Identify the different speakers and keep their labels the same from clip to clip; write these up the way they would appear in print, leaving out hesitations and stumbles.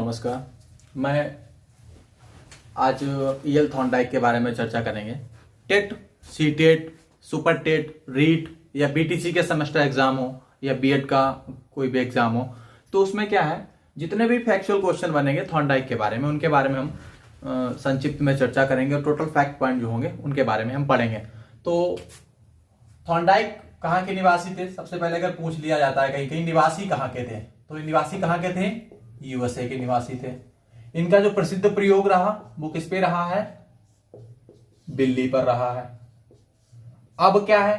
Speaker 1: नमस्कार। मैं आज ईएल थॉर्नडाइक के बारे में चर्चा करेंगे। TET, C TET, super TET, REET या बीटीसी के सेमेस्टर एग्जाम हो या बीएड का कोई भी एग्जाम हो, तो उसमें क्या है, जितने भी फैक्चुअल क्वेश्चन बनेंगे थॉर्नडाइक के बारे में, उनके बारे में हम संक्षिप्त में चर्चा करेंगे और टोटल फैक्ट पॉइंट जो होंगे उनके बारे में हम पढ़ेंगे। तो थॉर्नडाइक कहाँ के निवासी थे? सबसे पहले अगर पूछ लिया जाता है कहीं कहीं निवासी कहाँ के थे, तो ये निवासी कहाँ के थे? यूएसए के निवासी थे। इनका जो प्रसिद्ध प्रयोग रहा वो किस पे रहा है? बिल्ली पर रहा है। अब क्या है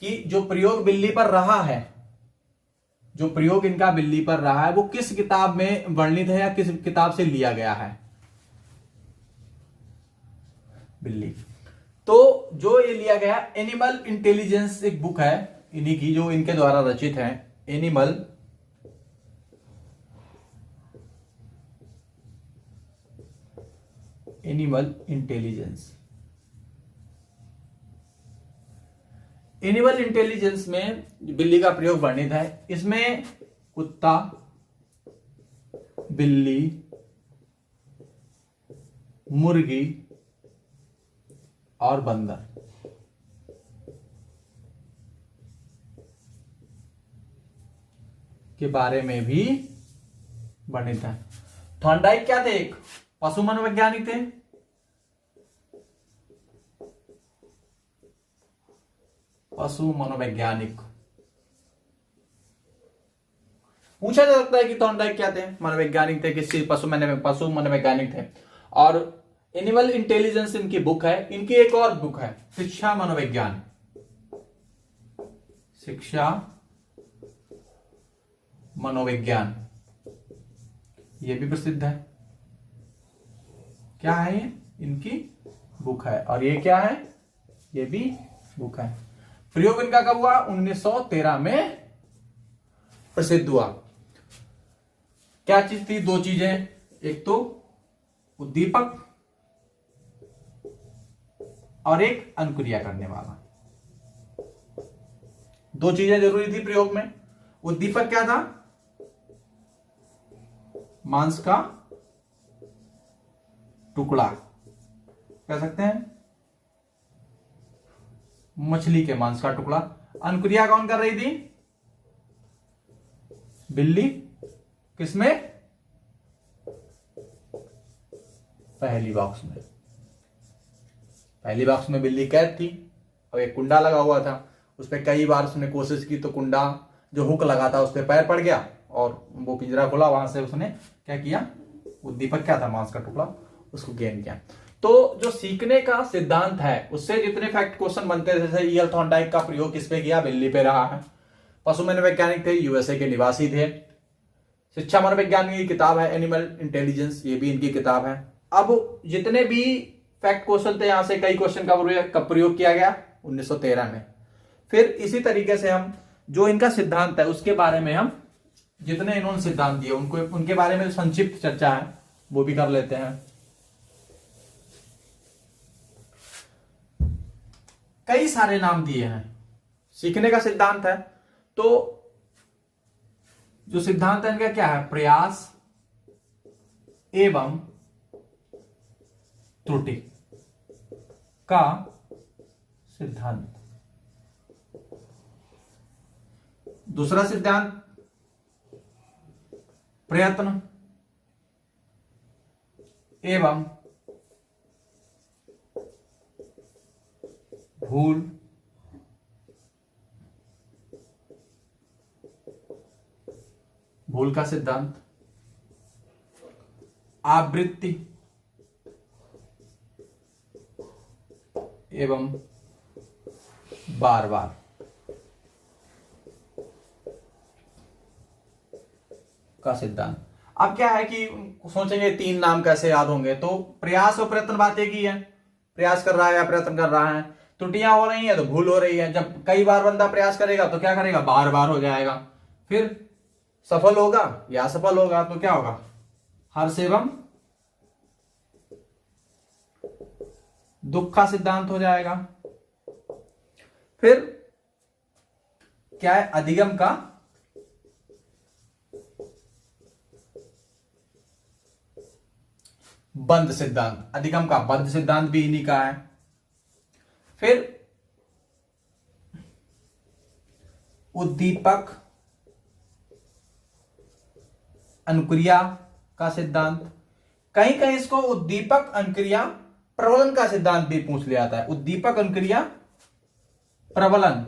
Speaker 1: कि जो प्रयोग बिल्ली पर रहा है, जो प्रयोग इनका बिल्ली पर रहा है, वो किस किताब में वर्णित है या किस किताब से लिया गया है? बिल्ली। तो जो ये लिया गया एनिमल इंटेलिजेंस, एक बुक है इन्हीं की जो इनके द्वारा रचित है, एनिमल इंटेलिजेंस। एनिमल इंटेलिजेंस में बिल्ली का प्रयोग वर्णित है। इसमें कुत्ता, बिल्ली, मुर्गी और बंदर के बारे में भी वर्णित है। थॉर्नडाइक क्या थे? एक पशु मनोवैज्ञानिक थे। पशु मनोवैज्ञानिक। पूछा जा सकता है कि थॉर्नडाइक क्या थे? मनोवैज्ञानिक थे। किस चीज? पशु मनोवैज्ञानिक थे। और एनिमल इंटेलिजेंस इनकी बुक है। इनकी एक और बुक है, शिक्षा मनोविज्ञान। शिक्षा मनोविज्ञान, ये भी प्रसिद्ध है। क्या है ये? इनकी बुक है। और ये क्या है? ये भी बुक है। प्रयोग इनका कब हुआ? 1913 में प्रसिद्ध हुआ। क्या चीज थी? दो चीजें, एक तो उद्दीपक और एक अनुक्रिया करने वाला। दो चीजें जरूरी थी प्रयोग में। उद्दीपक क्या था? मांस का टुकड़ा कह सकते हैं, मछली के मांस का टुकड़ा। अनुक्रिया कौन कर रही थी? बिल्ली। किसमें? पहली बॉक्स में। पहली बॉक्स में बिल्ली कैद थी और एक कुंडा लगा हुआ था। उस पर कई बार उसने कोशिश की तो कुंडा जो हुक लगा था उस पर पैर पड़ गया और वो पिंजरा खुला। वहां से उसने क्या किया? उद्दीपक क्या था? मांस का टुकड़ा, उसको गेन किया। तो जो सीखने का सिद्धांत है उससे जितने फैक्ट क्वेश्चन बनते थे, जैसे ईएल थॉर्नडाइक का प्रयोग किस पे किया? बिल्ली पे रहा है। पशु मनोवैज्ञानिक थे, यूएसए के निवासी थे। शिक्षा मनोविज्ञान की किताब है एनिमल इंटेलिजेंस, ये भी इनकी किताब है। अब जितने भी फैक्ट क्वेश्चन थे, यहां से कई क्वेश्चन का प्रयोग किया गया 1913 में। फिर इसी तरीके से हम जो इनका सिद्धांत है उसके बारे में हम जितने इन्होंने सिद्धांत दिए उनको उनके बारे में संक्षिप्त चर्चा है वो भी कर लेते हैं। कई सारे नाम दिए हैं। सीखने का सिद्धांत है तो जो सिद्धांत है इनका क्या है? प्रयास एवं त्रुटि का सिद्धांत। दूसरा सिद्धांत प्रयत्न एवं भूल का सिद्धांत। आवृत्ति एवं बार बार का सिद्धांत। अब क्या है कि सोचेंगे तीन नाम कैसे याद होंगे, तो प्रयास और प्रयत्न बात एक ही है। प्रयास कर रहा है या प्रयत्न कर रहा है। त्रुटियां हो रही हैं तो भूल हो रही है। जब कई बार बंदा प्रयास करेगा तो क्या करेगा? बार बार हो जाएगा। फिर सफल होगा या असफल होगा तो क्या होगा? हर्ष एवं दुख का सिद्धांत हो जाएगा। फिर क्या है? अधिगम का बंध सिद्धांत, अधिगम का बंध सिद्धांत भी इन्हीं का है। फिर उद्दीपक अनुक्रिया का सिद्धांत, कहीं कहीं इसको उद्दीपक अनुक्रिया प्रबलन का सिद्धांत भी पूछ लिया जाता है। उद्दीपक अनुक्रिया प्रबलन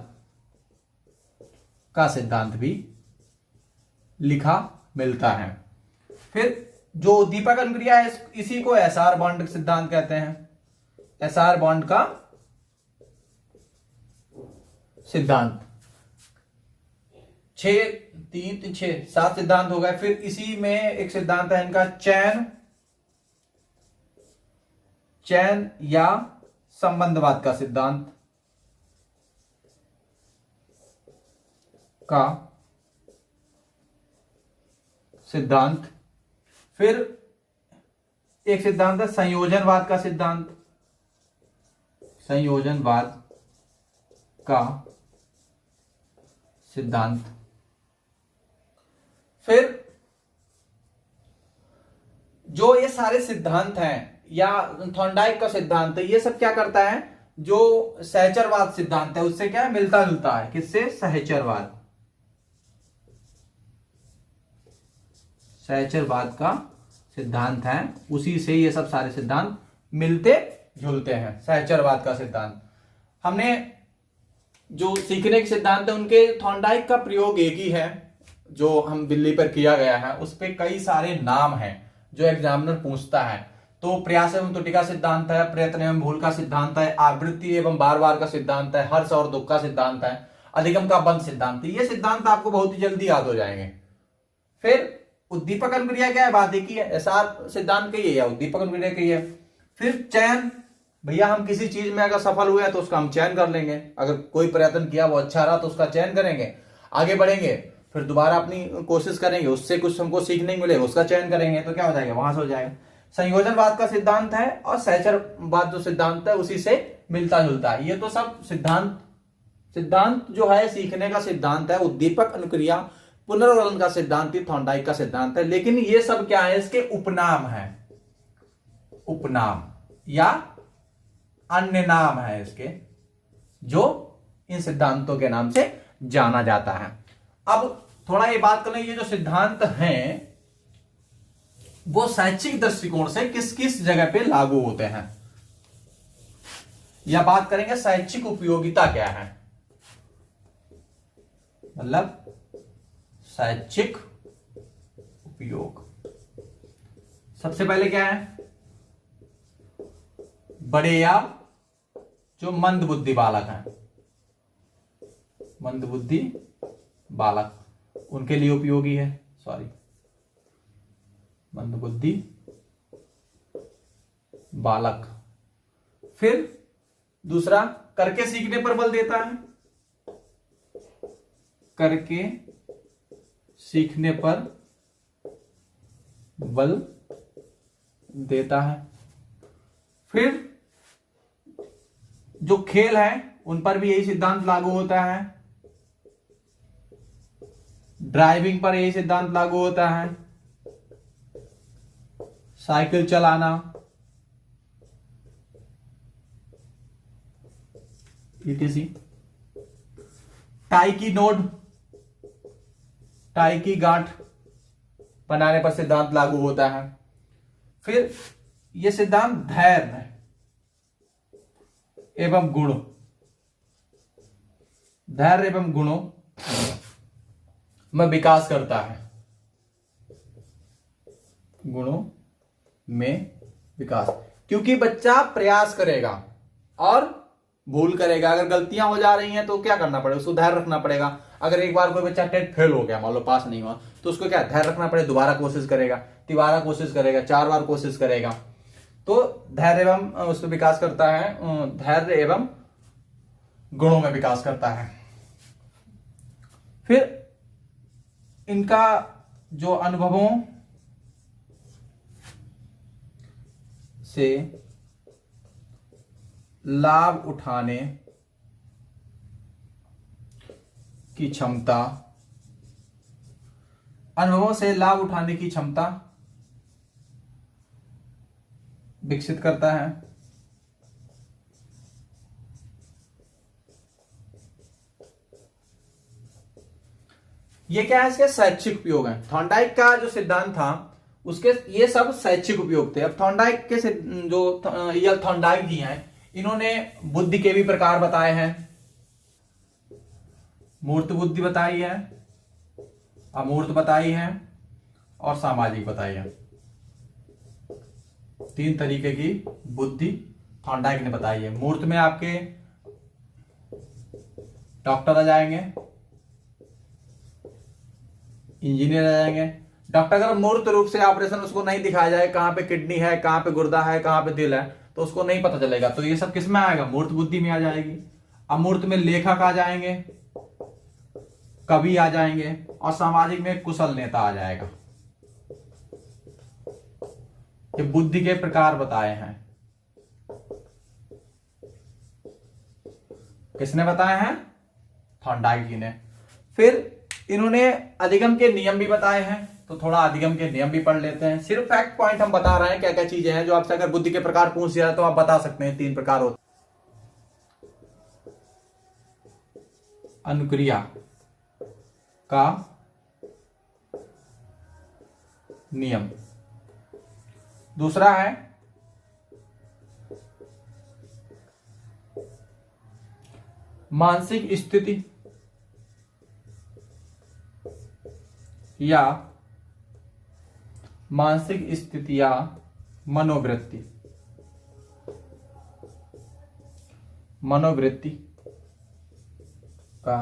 Speaker 1: का सिद्धांत भी लिखा मिलता है। फिर जो उद्दीपक अनुक्रिया है इसी को एसआर बॉन्ड सिद्धांत कहते हैं। एसआर बॉन्ड का सिद्धांत 7 सिद्धांत हो गए। फिर इसी में एक सिद्धांत है इनका चैन या संबंधवाद का सिद्धांत फिर एक सिद्धांत है संयोजनवाद का सिद्धांत। फिर जो ये सारे सिद्धांत हैं या थॉर्नडाइक का सिद्धांत है, ये सब क्या करता है, जो सहचरवाद सिद्धांत है उससे क्या है, मिलता जुलता है। किससे? सहचरवाद का सिद्धांत है, उसी से ये सब सारे सिद्धांत मिलते जुलते हैं। सहचरवाद का सिद्धांत, हमने जो सीखने के सिद्धांत है उनके थॉर्नडाइक का प्रयोग एक ही है जो हम बिल्ली पर किया गया है। उस पर कई सारे नाम हैं जो एग्जामिनर पूछता है। तो प्रयास एवं त्रुटि का सिद्धांत है, प्रयत्न एवं भूल का सिद्धांत है, आवृत्ति एवं बार बार का सिद्धांत है, हर्ष और दुख का सिद्धांत है, अधिगम का बंध सिद्धांत है। ये सिद्धांत आपको बहुत ही जल्दी याद हो जाएंगे। फिर उद्दीपक अनुक्रिया क्या है, बात एक ही है, एसआर सिद्धांत की है, उद्दीपक अनुक्रिया की है। फिर चयन, भैया हम किसी चीज में अगर सफल हुए तो उसका हम चयन कर लेंगे। अगर कोई प्रयत्न किया वो अच्छा रहा तो उसका चयन करेंगे, आगे बढ़ेंगे, फिर दोबारा अपनी कोशिश करेंगे, उससे कुछ हमको सीखने को मिलेगा, उसका चयन करेंगे, तो क्या हो जाएगा, वहां से हो जाएगा। संयोजनवाद का सिद्धांत है और सहचरवाद जो सिद्धांत है उसी से मिलता जुलता है। ये तो सब सिद्धांत जो है सीखने का सिद्धांत है, उद्दीपक अनुक्रिया पुनर्वलन का सिद्धांत ही थॉर्नडाइक का सिद्धांत है। लेकिन ये सब क्या है, इसके उपनाम है, उपनाम या अन्य नाम है इसके, जो इन सिद्धांतों के नाम से जाना जाता है। अब थोड़ा ये बात करें, ये जो सिद्धांत हैं वो शैक्षिक दृष्टिकोण से किस किस जगह पे लागू होते हैं, या बात करेंगे शैक्षिक उपयोगिता क्या है, मतलब शैक्षिक उपयोग। सबसे पहले क्या है, बड़े या जो मंदबुद्धि बालक हैं, मंदबुद्धि बालक उनके लिए उपयोगी है, मंदबुद्धि बालक। फिर दूसरा, करके सीखने पर बल देता है, करके सीखने पर बल देता है। फिर जो खेल है उन पर भी यही सिद्धांत लागू होता है, ड्राइविंग पर यही सिद्धांत लागू होता है, साइकिल चलाना, etc। टाई की गांठ बनाने पर सिद्धांत लागू होता है। फिर यह सिद्धांत धैर्य एवं गुणों में विकास करता है, गुणों में विकास, क्योंकि बच्चा प्रयास करेगा और भूल करेगा। अगर गलतियां हो जा रही हैं तो क्या करना पड़ेगा, उसको धैर्य रखना पड़ेगा। अगर एक बार कोई बच्चा टेट फेल हो गया, मान लो पास नहीं हुआ, तो उसको क्या धैर्य रखना पड़ेगा, दोबारा कोशिश करेगा, तिबारा कोशिश करेगा, 4 बार कोशिश करेगा। तो धैर्य एवं उस पर विकास करता है, धैर्य एवं गुणों में विकास करता है। फिर इनका जो अनुभवों से लाभ उठाने की क्षमता, अनुभवों से लाभ उठाने की क्षमता विकसित करता है। ये क्या है, इसके शैक्षिक उपयोग है। थॉर्नडाइक का जो सिद्धांत था उसके ये सब शैक्षिक उपयोग थे। अब थॉर्नडाइक के जो ईएल थॉर्नडाइक जी हैं, इन्होंने बुद्धि के भी प्रकार बताए हैं। मूर्त बुद्धि बताई है, अमूर्त बताई है और सामाजिक बताई है। 3 तरीके की बुद्धि थॉर्नडाइक ने बताई है। मूर्त में आपके डॉक्टर आ जाएंगे, इंजीनियर आ जाएंगे। डॉक्टर अगर मूर्त रूप से ऑपरेशन उसको नहीं दिखाया जाए, कहां पे किडनी है, कहां पे गुर्दा है, कहां पे दिल है, तो उसको नहीं पता चलेगा। तो ये सब किस में आएगा, मूर्त बुद्धि में आ जाएगी। अमूर्त में लेखक आ जाएंगे, कवि आ जाएंगे और सामाजिक में कुशल नेता आ जाएगा। ये बुद्धि के प्रकार बताए हैं। किसने बताए हैं, थॉर्नडाइक जी ने। फिर इन्होंने अधिगम के नियम भी बताए हैं, तो थोड़ा अधिगम के नियम भी पढ़ लेते हैं। सिर्फ फैक्ट पॉइंट हम बता रहे हैं, क्या क्या चीजें हैं जो आपसे अगर बुद्धि के प्रकार पूछ दिया तो आप बता सकते हैं। 3 प्रकार होते, अनुक्रिया का नियम, दूसरा है मानसिक स्थिति या मानसिक स्थिति या मनोवृत्ति, मनोवृत्ति का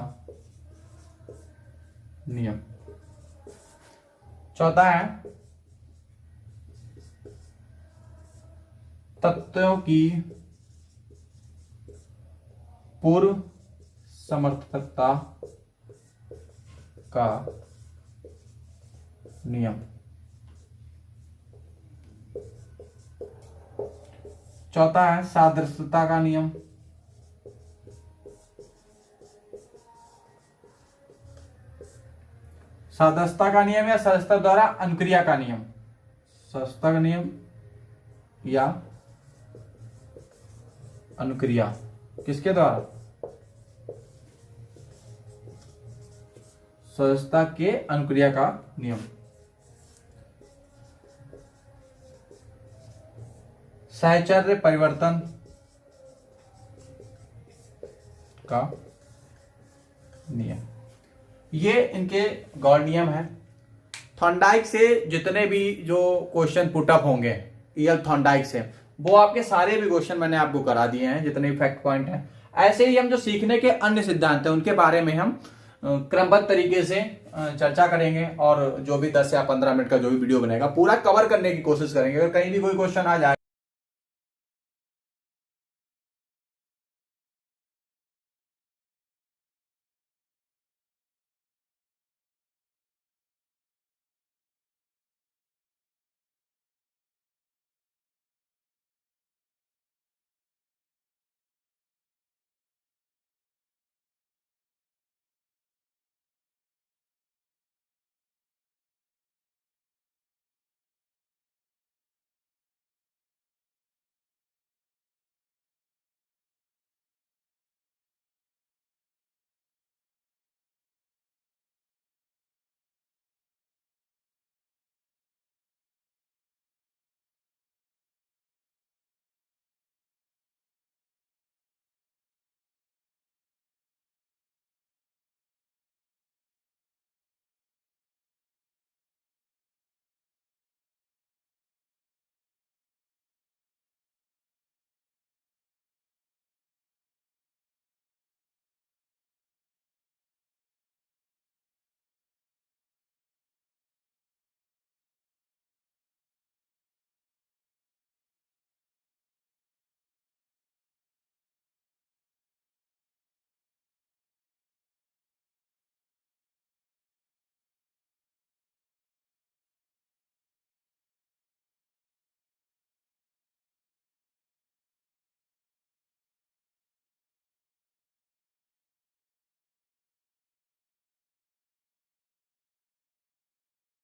Speaker 1: नियम। चौथा है तत्वों की पूर्व समर्थकता का नियम। चौथा है सादृश्यता का नियम। सादृश्यता का नियम या सदस्यता द्वारा अनुक्रिया का नियम। सदस्यता का नियम या अनुक्रिया किसके द्वारा, सदस्यता के अनुक्रिया का नियम। साहचर्य परिवर्तन का नियम। ये इनके गौड़ नियम है। थॉर्नडाइक से जितने भी जो क्वेश्चन पुटअप होंगे ईएल थॉर्नडाइक से, वो आपके सारे भी क्वेश्चन मैंने आपको करा दिए हैं, जितने भी फैक्ट पॉइंट हैं। ऐसे ही हम जो सीखने के अन्य सिद्धांत हैं उनके बारे में हम क्रमबद्ध तरीके से चर्चा करेंगे, और जो भी 10 या 15 मिनट का जो भी वीडियो बनेगा पूरा कवर करने की कोशिश करेंगे। अगर कहीं भी कोई क्वेश्चन आ जाए